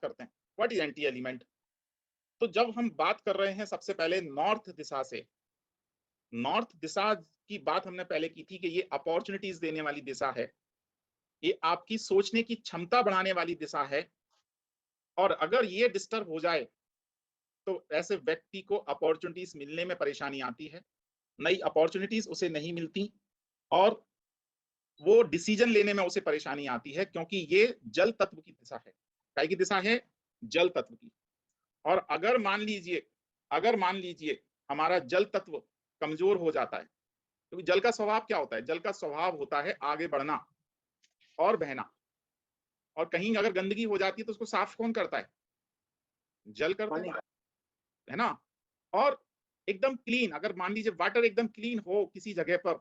करते हैं, what is anti element. तो जब हम बात कर रहे हैं सबसे पहले नॉर्थ दिशा से, नॉर्थ दिशा की बात हमने पहले की थी कि ये अपॉर्चुनिटीज देने वाली दिशा है, ये आपकी सोचने की क्षमता बढ़ाने वाली दिशा है। और अगर ये डिस्टर्ब हो जाए तो ऐसे व्यक्ति को अपॉर्चुनिटीज मिलने में परेशानी आती है, नई अपॉर्चुनिटीज उसे नहीं मिलती, और वो डिसीजन लेने में उसे परेशानी आती है, क्योंकि ये जल तत्व की दिशा है। काय की दिशा है? जल तत्व की। और अगर मान लीजिए हमारा जल तत्व कमजोर हो जाता है, क्योंकि जल का स्वभाव क्या होता है? जल का स्वभाव होता है आगे बढ़ना और बहना। और कहीं अगर गंदगी हो जाती है तो उसको साफ कौन करता है? जल करता है ना। और एकदम क्लीन, अगर मान लीजिए वाटर एकदम क्लीन हो किसी जगह पर,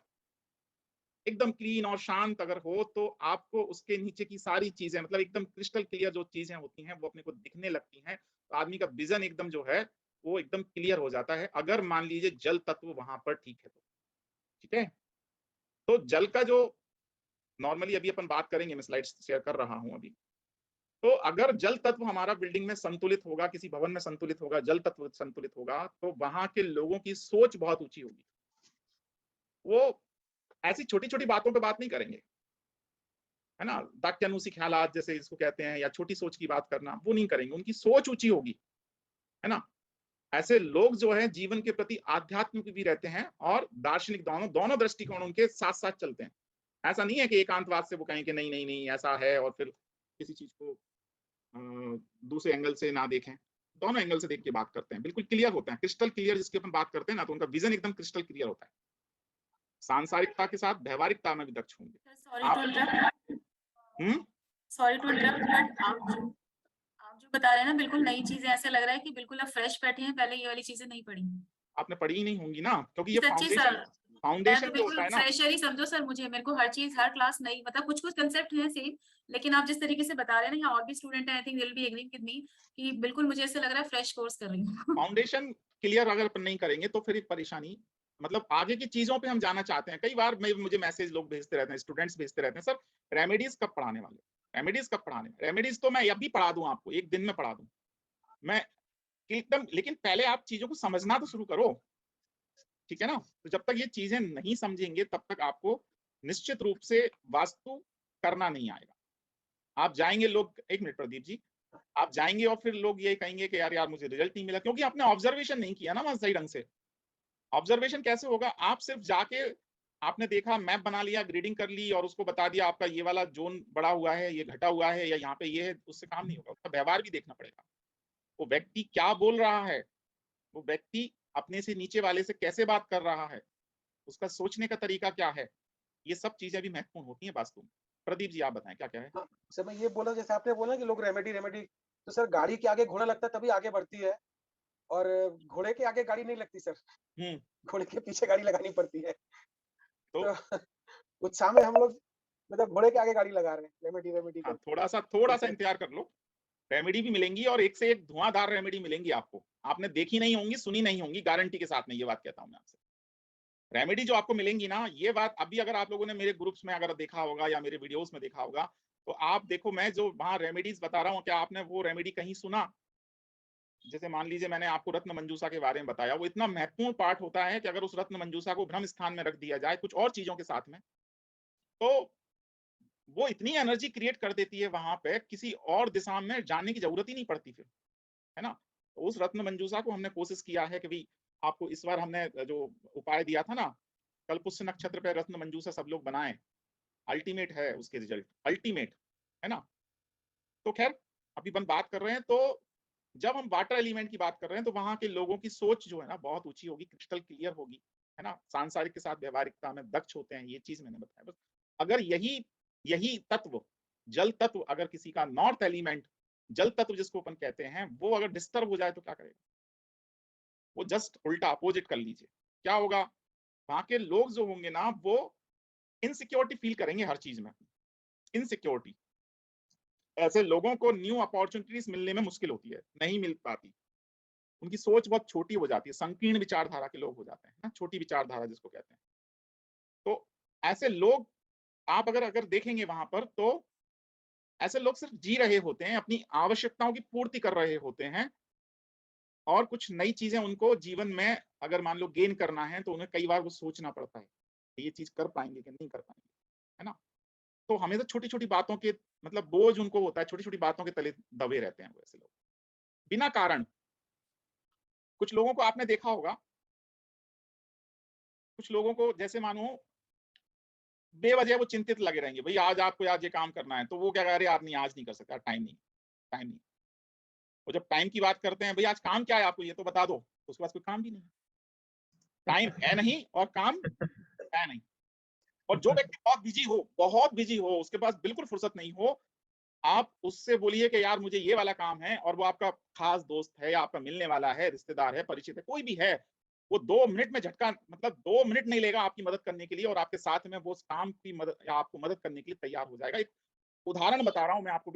एकदम क्लीन और शांत अगर हो, तो आपको उसके नीचे की सारी चीजें, मतलब एकदम क्रिस्टल क्लियर जो चीजें होती हैं वो अपने को दिखने लगती हैं। तो आदमी का विजन एकदम जो है वो एकदम क्लियर हो जाता है, अगर मान लीजिए जल तत्व वहां पर ठीक है तो। ठीक है। तो जल का जो नॉर्मली अभी अपन बात करेंगे, मैं स्लाइड शेयर कर रहा हूं अभी। तो अगर जल तत्व हमारा बिल्डिंग में संतुलित होगा, किसी भवन में संतुलित होगा, जल तत्व संतुलित होगा, तो वहां के लोगों की सोच बहुत ऊंची होगी। वो ऐसी छोटी छोटी बातों पे बात नहीं करेंगे, है ना, दाक्यानुसी ख्यालात जैसे इसको कहते हैं, या छोटी सोच की बात करना, वो नहीं करेंगे, उनकी सोच ऊंची होगी, है ना। ऐसे लोग जो है जीवन के प्रति आध्यात्मिक भी रहते हैं और दार्शनिक, दोनों दोनों दृष्टिकोण उनके साथ साथ चलते हैं। ऐसा नहीं है कि एकांतवाद से वो कहें कि नहीं नहीं नहीं ऐसा है, और फिर किसी चीज को दूसरे एंगल से ना देखें। दोनों एंगल से देख के बात करते हैं, बिल्कुल क्लियर होते हैं, क्रिस्टल क्लियर जिसकी अपन बात करते हैं ना, तो उनका विजन एकदम क्रिस्टल क्लियर होता है। सांसारिकता के साथ व्यवहारिकता में भी दक्ष होंगे आप। सॉरी टू इंटरप्ट, बट आप जो बता रहे हैं ना, बिल्कुल नई चीजें, ऐसे लग रहा है कि बिल्कुल आप फ्रेश बैठे हैं, पहले ये वाली चीजें नहीं पढ़ी। आपने पढ़ी ही नहीं होंगी ना, क्योंकि ये सच्ची सर, मैं फाउंडेशन तो जो होता बिल्कुल है ना। फ्रेशर ही समझो सर मुझे, मेरे को हर चीज हर क्लास नई, मतलब कुछ कुछ कंसेप्ट है सेम, लेकिन आप जिस तरीके से बता रहे हैं ना, यहाँ और भी स्टूडेंट है, I think they will be agreeing with me, कि बिल्कुल मुझे ऐसे लग रहा है फ्रेश कोर्स कर रही हूँ। फाउंडेशन क्लियर अगर अपन नहीं करेंगे तो फिर परेशानी, मतलब आगे की चीजों पे हम जाना चाहते हैं। कई बार मुझे मैसेज लोग भेजते रहते हैं, स्टूडेंट्स भेजते रहते हैं, सर रेमेडीज कब पढ़ाने वाले, रेमेडीज कब पढ़ाने। रेमेडीज तो मैं अभी पढ़ा दूं आपको, एक दिन में पढ़ा दूं मैं एकदम, लेकिन पहले आप चीजों को समझना तो शुरू करो। ठीक है ना। तो जब तक ये चीजें नहीं समझेंगे तब तक आपको निश्चित रूप से वास्तु करना नहीं आएगा। आप जाएंगे, लोग, एक मिनट प्रदीप जी, आप जाएंगे और फिर लोग ये कहेंगे कि यार यार मुझे रिजल्ट नहीं मिला, क्योंकि आपने ऑब्जर्वेशन नहीं किया ना वहां सही ढंग से। ऑब्जर्वेशन कैसे होगा? आप सिर्फ जाके आपने देखा, मैप बना लिया, ग्रीडिंग कर ली और उसको बता दिया आपका ये वाला जोन बढ़ा हुआ है, ये घटा हुआ है, या यहाँ पे ये है, उससे काम नहीं होगा। उसका व्यवहार भी देखना पड़ेगा, वो व्यक्ति क्या बोल रहा है, वो व्यक्ति अपने से नीचे वाले से कैसे बात कर रहा है, उसका सोचने का तरीका क्या है, ये सब चीजें भी महत्वपूर्ण होती हैं वास्तु में। प्रदीप जी आप बताएं क्या क्या है। हाँ, सर मैं ये बोला, जैसे आपने बोला कि लोग रेमेडी रेमेडी, तो सर गाड़ी के आगे घोड़ा लगता है तभी आगे बढ़ती है, और घोड़े के आगे गाड़ी नहीं लगती सर, घोड़े के पीछे गाड़ी लगानी पड़ती है। तो उत्साह में हम लोग मतलब घोड़े के आगे गाड़ी लगा रहे हैं रेमेडी रेमेडी हाँ, करके। थोड़ा सा इंतजार कर लो, रेमेडी भी मिलेंगी, और एक से एक धुआंधार रेमेडी मिलेंगी आपको। आपने देखी नहीं होंगी, सुनी नहीं होंगी, गारंटी के साथ में ये बात कहता हूं मैं आपसे। रेमेडी जो आपको मिलेंगी ना, ये बात अभी अगर आप लोगों ने मेरे ग्रुप्स में अगर देखा होगा या मेरे वीडियोस में देखा होगा, तो आप देखो, मैं जो वहां रेमेडीज बता रहा हूँ, क्या आपने वो रेमेडी कहीं सुना? जैसे मान लीजिए मैंने आपको रत्न मंजूषा के बारे में बताया, वो इतना महत्वपूर्ण पार्ट होता है कि अगर उस रत्न मंजूषा को भ्रम स्थान में रख दिया जाए कुछ और चीजों के साथ में, तो वो इतनी एनर्जी क्रिएट कर देती है वहां पे, किसी और दिशा में जाने की जरूरत ही नहीं पड़ती फिर, है ना। तो उस रत्न मंजूषा को हमने कोशिश किया है कि भाई आपको इस बार हमने जो उपाय दिया था ना, कल पुष्य नक्षत्र पे रत्न मंजूषा सब लोग बनाए, अल्टीमेट है उसके रिजल्ट, अल्टीमेट, है ना। तो खैर अभी हम बात कर रहे हैं, तो जब हम वाटर एलिमेंट की बात कर रहे हैं तो वहां के लोगों की सोच जो है ना बहुत ऊंची होगी, क्रिस्टल क्लियर होगी, है ना, सांसारिक के साथ व्यवहारिकता में दक्ष होते हैं, ये चीज मैंने बताया। बस अगर यही यही तत्व, जल तत्व, अगर किसी का नॉर्थ एलिमेंट, जल तत्व जिसको अपन कहते हैं, वो अगर डिस्टर्ब हो जाए तो क्या करेगा? वो जस्ट उल्टा अपोजिट कर लीजिए, क्या होगा? वहां के लोग जो होंगे ना, वो इनसिक्योरिटी फील करेंगे हर चीज में, इनसिक्योरिटी। ऐसे लोगों को न्यू अपॉर्चुनिटीज मिलने में मुश्किल होती है, नहीं मिल पाती, उनकी सोच बहुत छोटी हो जाती है, संकीर्ण विचारधारा के लोग हो जाते हैं ना, छोटी विचारधारा जिसको कहते हैं। तो ऐसे लोग आप अगर अगर देखेंगे वहां पर, तो ऐसे लोग सिर्फ जी रहे होते हैं, अपनी आवश्यकताओं की पूर्ति कर रहे होते हैं और कुछ नई चीज़ें उनको जीवन में अगर मान लो गेन करना है, तो उन्हें कई बार वो सोचना पड़ता है, कि ये चीज़ कर पाएँगे कि नहीं कर पाएँगे, है ना? तो हमेशा छोटी-छोटी बातों के मतलब बोझ उनको होता है, छोटी-छोटी बातों के तले दबे रहते हैं वो ऐसे लोग। बिना कारण कुछ लोगों को आपने देखा होगा, कुछ लोगों को जैसे मानो बेवजह वो चिंतित लगे रहेंगे, भई आज आपको आज ये काम करना है, तो वो क्या कह रहे हैं, "यार नहीं आज नहीं कर सकता, टाइम नहीं, टाइम नहीं।" और जब टाइम की बात करते हैं, "भई आज काम क्या है आपको ये तो बता दो।" तो उसके पास कोई काम भी नहीं है। टाइम है नहीं और काम है नहीं। और जो व्यक्ति बहुत बिज़ी हो, उसके पास बिल्कुल फुर्सत नहीं हो, आप उससे बोलिए कि यार मुझे ये वाला काम है और वो आपका खास दोस्त है या आपका मिलने वाला है, रिश्तेदार है, परिचित है, कोई भी है, वो 2 मिनट में झटका मतलब 2 मिनट नहीं लेगा आपकी मदद करने के लिए और आपके साथ में वो उस काम की मदद या आपको मदद करने के लिए तैयार हो जाएगा। एक उदाहरण बता रहा हूँ मैं आपको